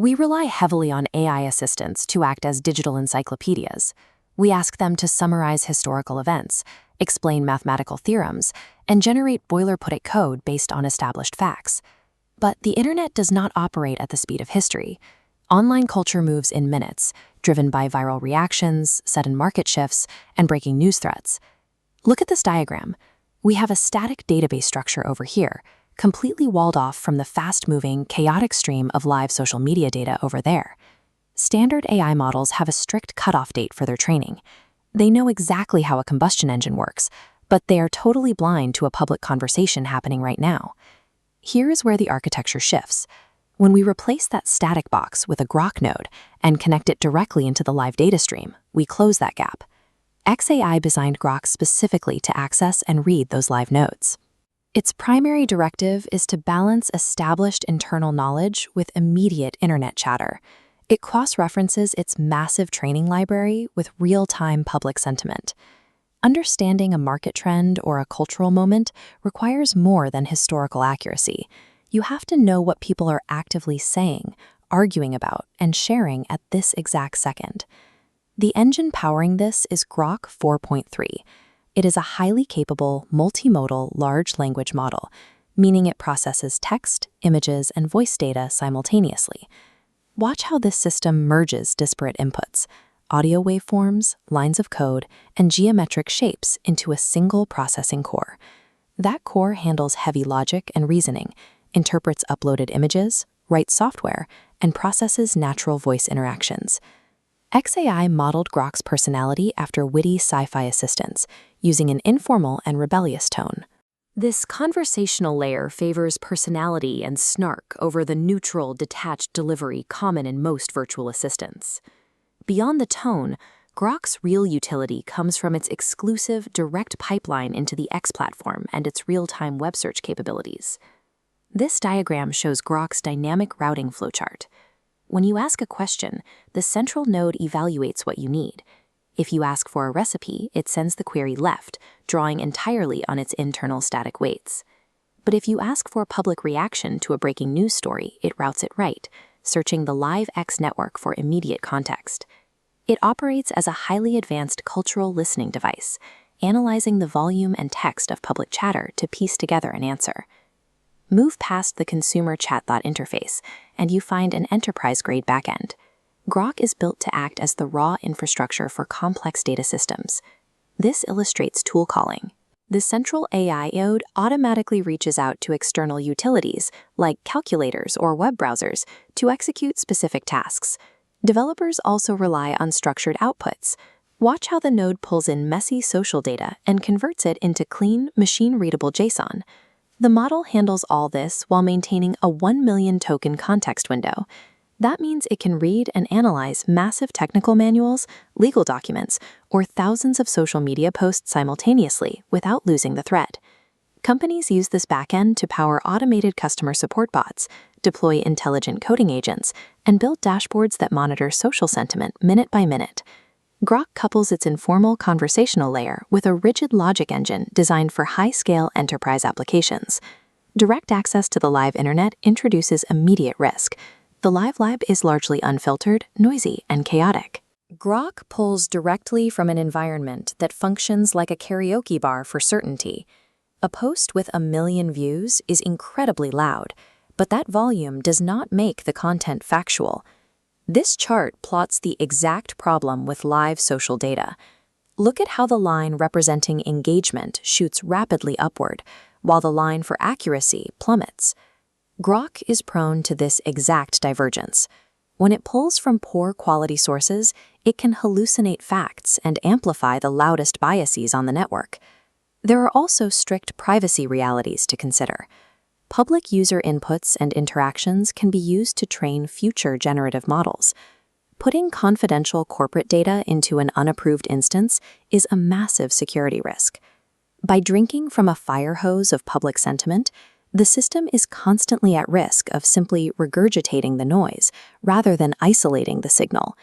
We rely heavily on AI assistants to act as digital encyclopedias. We ask them to summarize historical events, explain mathematical theorems, and generate boilerplate code based on established facts. But the internet does not operate at the speed of history. Online culture moves in minutes, driven by viral reactions, sudden market shifts, and breaking news threads. Look at this diagram. We have a static database structure over here, completely walled off from the fast-moving, chaotic stream of live social media data over there. Standard AI models have a strict cutoff date for their training. They know exactly how a combustion engine works, but they are totally blind to a public conversation happening right now. Here is where the architecture shifts. When we replace that static box with a Grok node and connect it directly into the live data stream, we close that gap. XAI designed Grok specifically to access and read those live nodes. Its primary directive is to balance established internal knowledge with immediate internet chatter. It cross-references its massive training library with real-time public sentiment. Understanding a market trend or a cultural moment requires more than historical accuracy. You have to know what people are actively saying, arguing about, and sharing at this exact second. The engine powering this is Grok 4.3. It is a highly capable, multimodal large language model, meaning it processes text, images, and voice data simultaneously. Watch how this system merges disparate inputs, audio waveforms, lines of code, and geometric shapes into a single processing core. That core handles heavy logic and reasoning, interprets uploaded images, writes software, and processes natural voice interactions. XAI modeled Grok's personality after witty sci-fi assistants, using an informal and rebellious tone. This conversational layer favors personality and snark over the neutral, detached delivery common in most virtual assistants. Beyond the tone, Grok's real utility comes from its exclusive, direct pipeline into the X platform and its real-time web search capabilities. This diagram shows Grok's dynamic routing flowchart. When you ask a question, the central node evaluates what you need. If you ask for a recipe, it sends the query left, drawing entirely on its internal static weights. But if you ask for a public reaction to a breaking news story, it routes it right, searching the live X network for immediate context. It operates as a highly advanced cultural listening device, analyzing the volume and text of public chatter to piece together an answer. Move past the consumer chatbot interface, and you find an enterprise-grade backend. Grok is built to act as the raw infrastructure for complex data systems. This illustrates tool calling. The central AI node automatically reaches out to external utilities, like calculators or web browsers, to execute specific tasks. Developers also rely on structured outputs. Watch how the node pulls in messy social data and converts it into clean, machine-readable JSON. The model handles all this while maintaining a 1 million token context window. That means it can read and analyze massive technical manuals, legal documents, or thousands of social media posts simultaneously without losing the thread. Companies use this backend to power automated customer support bots, deploy intelligent coding agents, and build dashboards that monitor social sentiment minute by minute. Grok couples its informal conversational layer with a rigid logic engine designed for high-scale enterprise applications. Direct access to the live internet introduces immediate risk. The live lab is largely unfiltered, noisy, and chaotic. Grok pulls directly from an environment that functions like a karaoke bar for certainty. A post with 1 million views is incredibly loud, but that volume does not make the content factual. This chart plots the exact problem with live social data. Look at how the line representing engagement shoots rapidly upward, while the line for accuracy plummets. Grok is prone to this exact divergence. When it pulls from poor quality sources, it can hallucinate facts and amplify the loudest biases on the network. There are also strict privacy realities to consider. Public user inputs and interactions can be used to train future generative models. Putting confidential corporate data into an unapproved instance is a massive security risk. By drinking from a fire hose of public sentiment, the system is constantly at risk of simply regurgitating the noise rather than isolating the signal.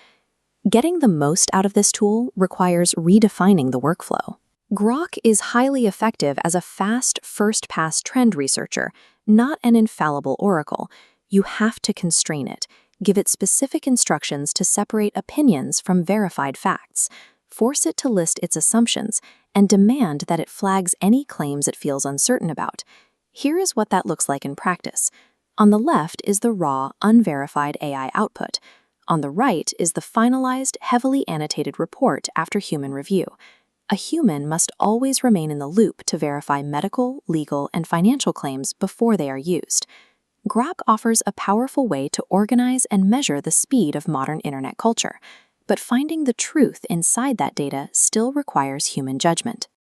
Getting the most out of this tool requires redefining the workflow. Grok is highly effective as a fast, first-pass trend researcher, not an infallible oracle. You have to constrain it, Give it specific instructions to separate opinions from verified facts. Force it to list its assumptions and demand that it flags any claims it feels uncertain about. Here is what that looks like in practice. On the left is the raw, unverified AI output. On the right is the finalized, heavily annotated report after human review. A human must always remain in the loop to verify medical, legal, and financial claims before they are used. Grok offers a powerful way to organize and measure the speed of modern internet culture, but finding the truth inside that data still requires human judgment.